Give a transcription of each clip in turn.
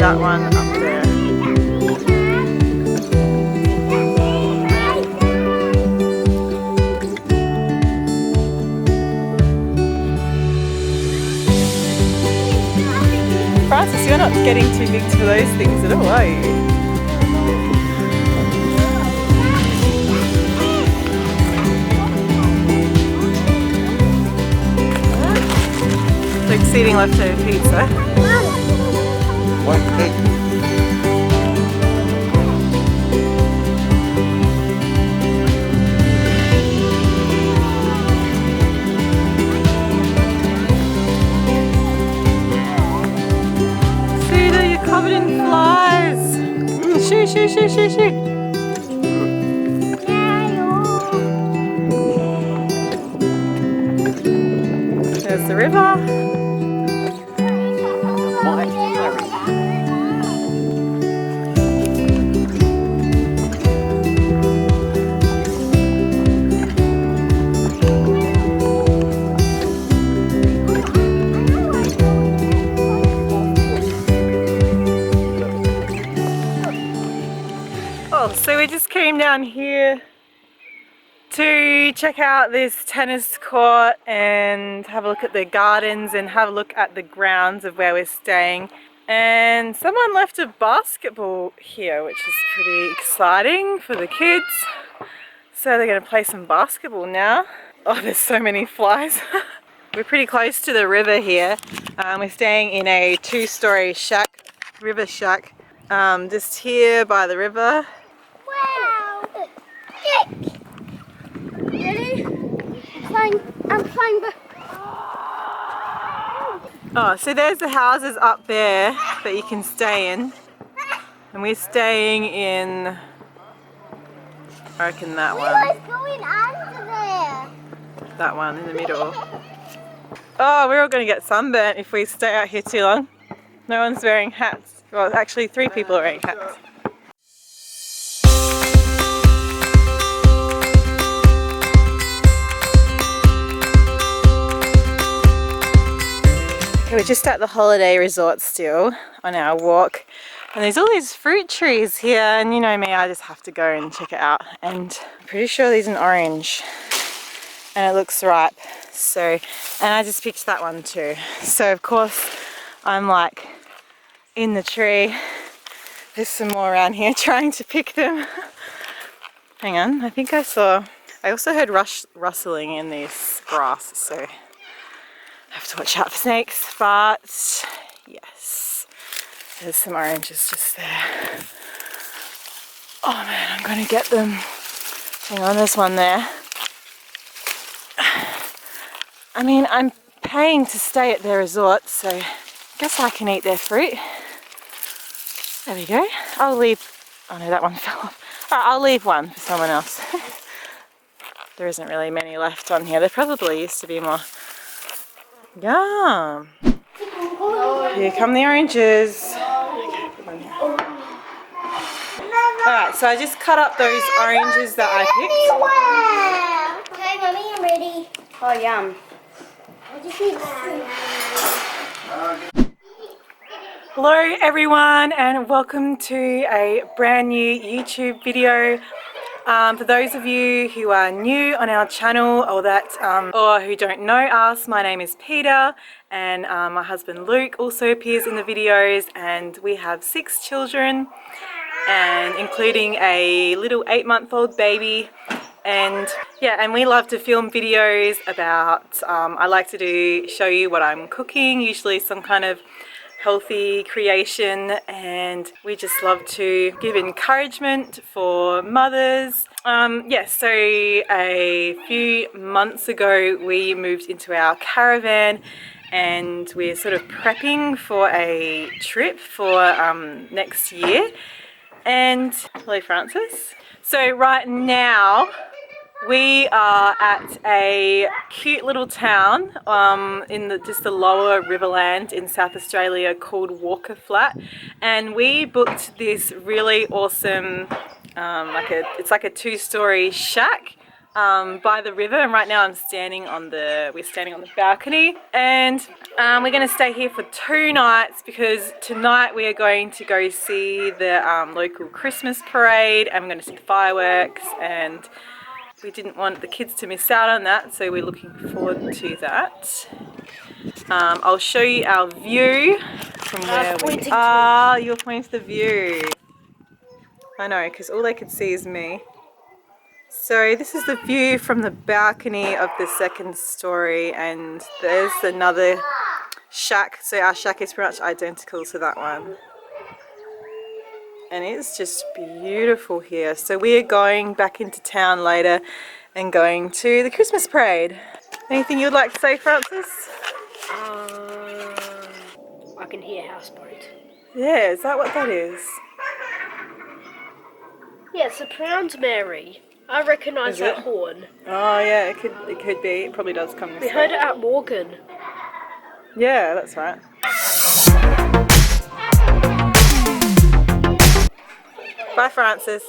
that one up there. Francis, you're not getting too big for those things at all, are you? Luke's eating leftover pizza. One cake. Cedar, you're covered in flies. Shoo, shoo, shoo, shoo, shoo. There's the river. So we just came down here to check out this tennis court and have a look at the gardens and have a look at the grounds of where we're staying. And someone left a basketball here, which is pretty exciting for the kids. So they're going to play some basketball now. Oh, there's so many flies. We're pretty close to the river here. We're staying in a two-story shack, river shack, just here by the river. Wow! Ready? I'm flying back. Oh, so there's the houses up there that you can stay in. And we're staying in, I reckon that one. What's going under there? That one in the middle. Oh, we're all going to get sunburnt if we stay out here too long. No one's wearing hats. Well, actually 3 people are wearing hats. We're just at the holiday resort still on our walk, and there's all these fruit trees here, and you know me, I just have to go and check it out. And I'm pretty sure there's an orange and it looks ripe, so, and I just picked that one too. So of course I'm like in the tree. There's some more around here trying to pick them. Hang on, I think I also heard rustling in this grass, so I have to watch out for snakes. But yes, there's some oranges just there. Oh man, I'm gonna get them. Hang on, there's one there. I mean, I'm paying to stay at their resort, so I guess I can eat their fruit. There we go. I'll leave, oh no, that one fell off. Alright, I'll leave one for someone else. There isn't really many left on here. There probably used to be more. Yum! Here come the oranges. Okay, put them here. Alright, so I just cut up those oranges that I picked. Okay, Mummy, I'm ready. Oh, yum. I just need Hello everyone, and welcome to a brand new YouTube video. For those of you who are new on our channel or who don't know us, my name is Peta, and my husband Luke also appears in the videos, and we have 6 children, and including a little 8-month-old baby. And yeah, and we love to film videos about, I like to show you what I'm cooking, usually some kind of healthy creation, and we just love to give encouragement for mothers. Yes, so a few months ago we moved into our caravan, and we're sort of prepping for a trip for next year. And hello Francis. So right now we are at a cute little town in just the lower Riverland in South Australia called Walker Flat, and we booked this really awesome it's like a 2-story shack by the river, and right now we're standing on the balcony, and we're going to stay here for 2 nights because tonight we are going to go see the local Christmas parade, and we're going to see fireworks, and we didn't want the kids to miss out on that, so we're looking forward to that. I'll show you our view from where we are. You're pointing to the view. I know, because all they could see is me. So this is the view from the balcony of the 2nd story, and there's another shack. So our shack is pretty much identical to that one. And it's just beautiful here. So we are going back into town later and going to the Christmas parade. Anything you'd like to say, Francis? I can hear houseboat. Yeah, is that what that is? Yeah, it's the Prounds Mary. I recognise that horn. Oh yeah, it could be. It probably does come this way. We heard it at Morgan. Yeah, that's right. Bye, Francis.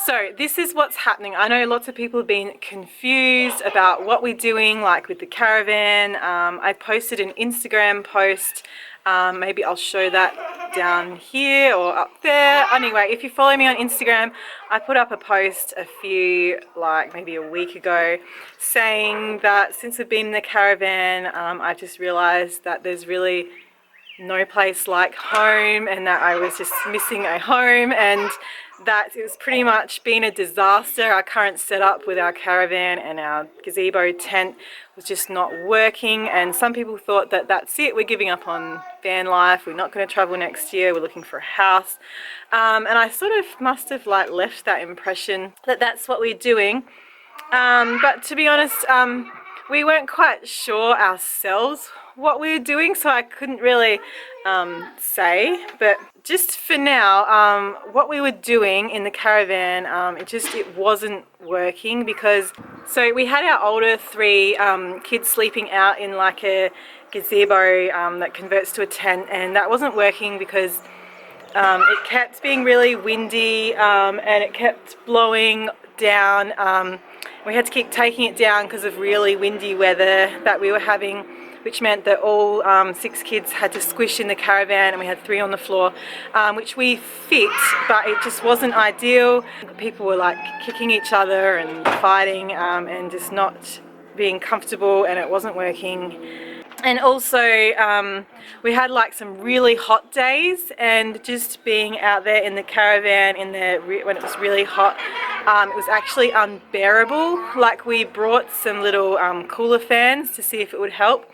So this is what's happening. I know lots of people have been confused about what we're doing, like with the caravan. I posted an Instagram post. Maybe I'll show that down here or up there. Anyway, if you follow me on Instagram, I put up a post maybe a week ago, saying that since we've been in the caravan, I just realized that there's really no place like home, and that I was just missing a home, and that it was pretty much been a disaster. Our current setup with our caravan and our gazebo tent was just not working, and some people thought that that's it, we're giving up on van life, we're not going to travel next year, we're looking for a house. And I sort of must have left that impression that that's what we're doing. But to be honest, we weren't quite sure ourselves what we were doing, so I couldn't really say. But just for now, what we were doing in the caravan, it wasn't working, because so we had our older 3 kids sleeping out in like a gazebo that converts to a tent, and that wasn't working because it kept being really windy, and it kept blowing down. We had to keep taking it down because of really windy weather that we were having, which meant that all 6 kids had to squish in the caravan, and we had 3 on the floor, which we fit, but it just wasn't ideal. People were kicking each other and fighting, and just not being comfortable, and it wasn't working. And also we had some really hot days, and just being out there in the caravan when it was really hot, it was actually unbearable. We brought some little cooler fans to see if it would help,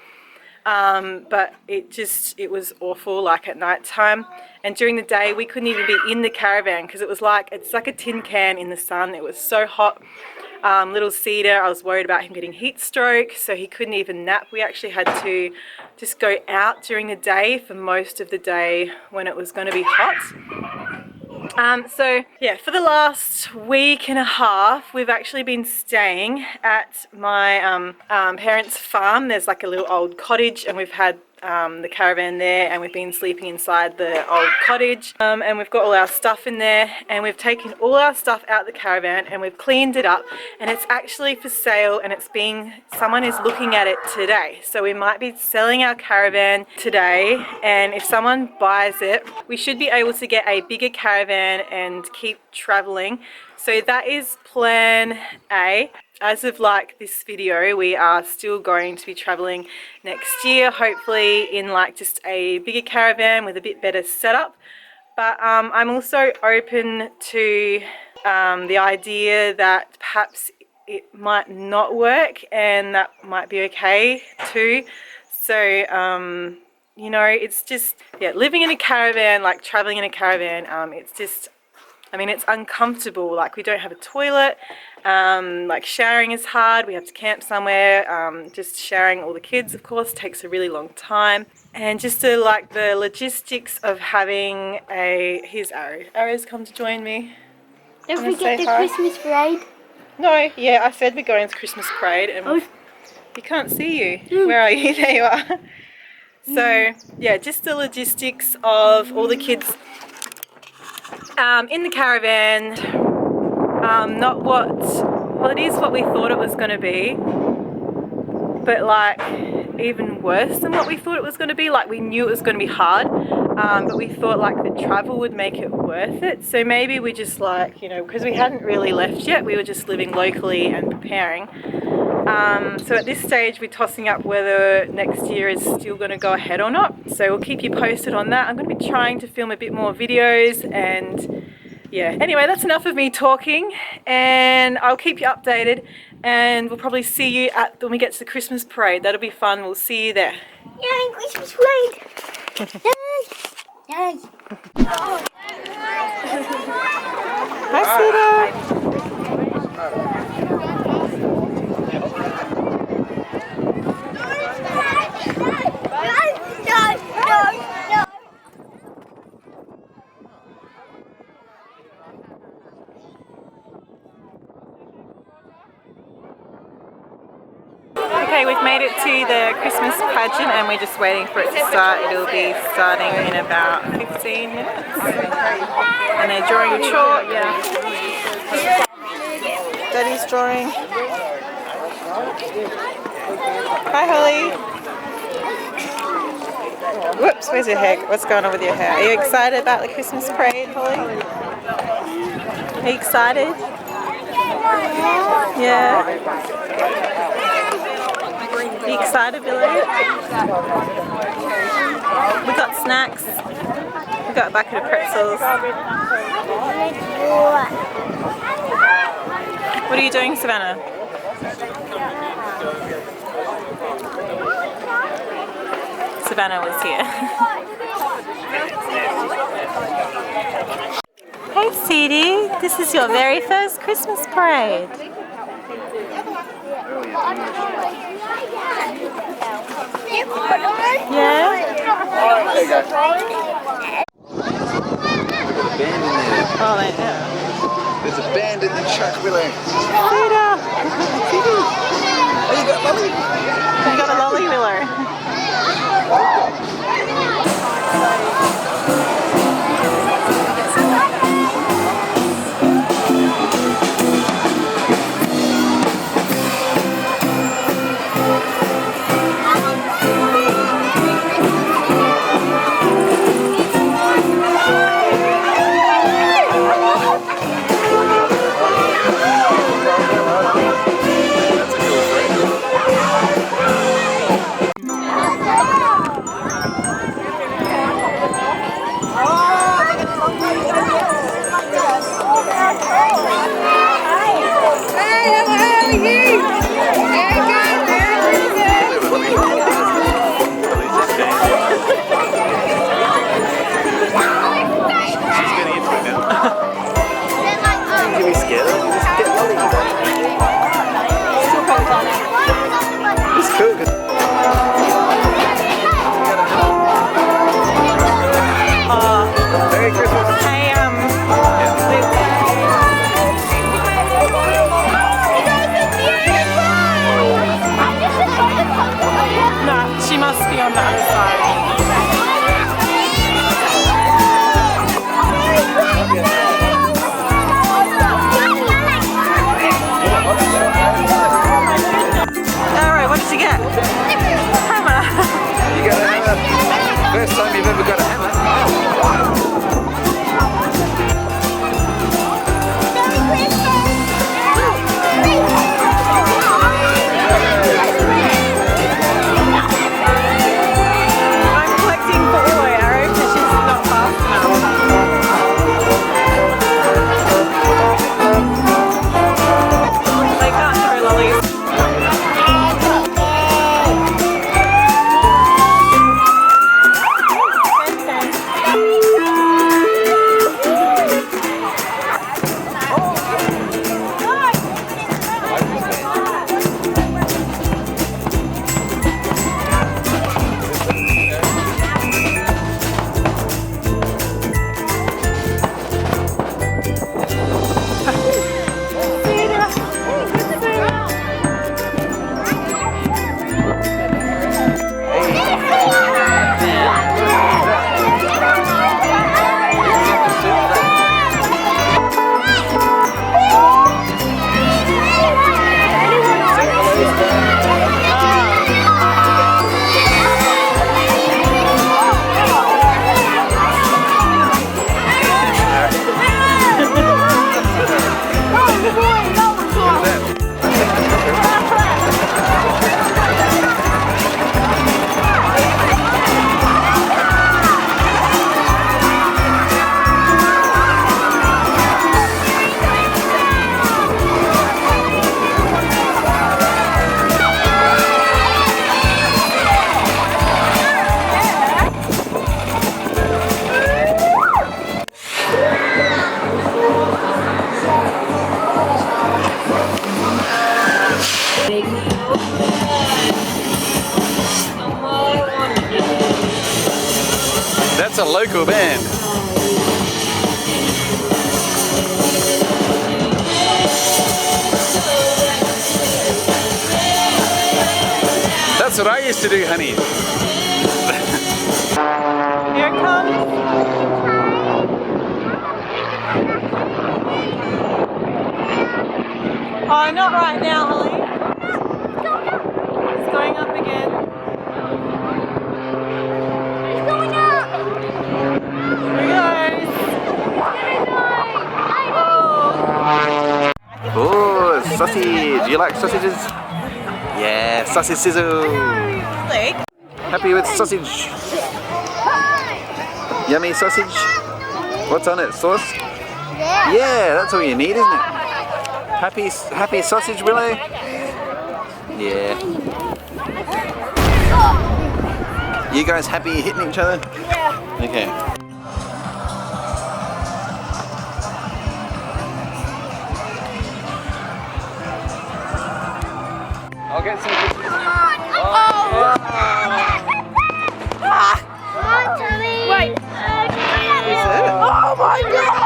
but it was awful at night time. And during the day we couldn't even be in the caravan because it's like a tin can in the sun. It was so hot. Little Cedar, I was worried about him getting heat stroke, so he couldn't even nap. We actually had to just go out during the day for most of the day when it was going to be hot. So yeah, for the last week and a half, we've actually been staying at my parents' farm. There's a little old cottage, and we've had the caravan there, and we've been sleeping inside the old cottage, and we've got all our stuff in there, and we've taken all our stuff out the caravan and we've cleaned it up, and it's actually for sale, and someone is looking at it today. So we might be selling our caravan today, and if someone buys it, we should be able to get a bigger caravan and keep traveling. So that is plan A. As of this video, we are still going to be traveling next year, hopefully in just a bigger caravan with a bit better setup. But I'm also open to the idea that perhaps it might not work, and that might be okay too. So it's just, living in a caravan, traveling in a caravan, it's uncomfortable. We don't have a toilet. Showering is hard. We have to camp somewhere. Just showering all the kids, of course, takes a really long time. And just the logistics of having here's Arrow. Arrow's come to join me. Don't forget the Christmas parade. No, yeah, I said we're going to the Christmas parade, and we can't see you. Where are you? There you are. So yeah, just the logistics of all the kids in the caravan, not what well, it is what we thought it was going to be, but like even worse than what we thought it was going to be. Like we knew it was going to be hard, but we thought like the travel would make it worth it. So maybe we just like, you know, because we hadn't really left yet, we were just living locally and preparing. So at this stage we're tossing up whether next year is still going to go ahead or not. So we'll keep you posted on that. I'm going to be trying to film a bit more videos, and yeah, anyway, that's enough of me talking, and I'll keep you updated, and we'll probably see you at when we get to the Christmas parade. That'll be fun. We'll see you there. Yay, Christmas parade! Yay! Yay! Hi, Cedar. Okay, we've made it to the Christmas pageant and we're just waiting for it to start. It'll be starting in about 15 minutes. And they're drawing a chalk. Yeah. Daddy's drawing. Hi, Holly. Whoops, where's your hair? What's going on with your hair? Are you excited about the Christmas parade, Holly? Are you excited? Yeah. Are you excited, Willow? We got snacks. We got a bucket of pretzels. What are you doing, Savannah? Savannah was here. Hey, Cedar. This is your very first Christmas parade. Yeah? There you go. Oh, yeah. There's a band in the truck, Willow. Cedar! Oh, you got Lolly? You got a lolly, Willow. Hey, a local band. That's what I used to do, honey. Here it comes. Oh, not right now, Holly. It's going up again. It's going up. Here it goes. Oh, sausage. You like sausages? Yeah, sausage sizzle. Leg. Happy with sausage? Yummy sausage? What's on it? Sauce? Yeah, that's all you need, isn't it? Happy sausage, Willow? Yeah. You guys happy hitting each other? Yeah. Okay. I'll get some pictures. Come on, Tommy. Wait. Oh my god!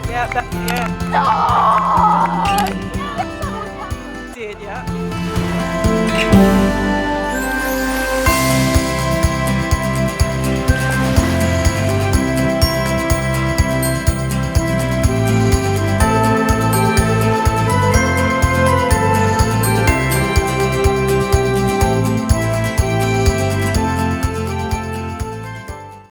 Yeah, yeah.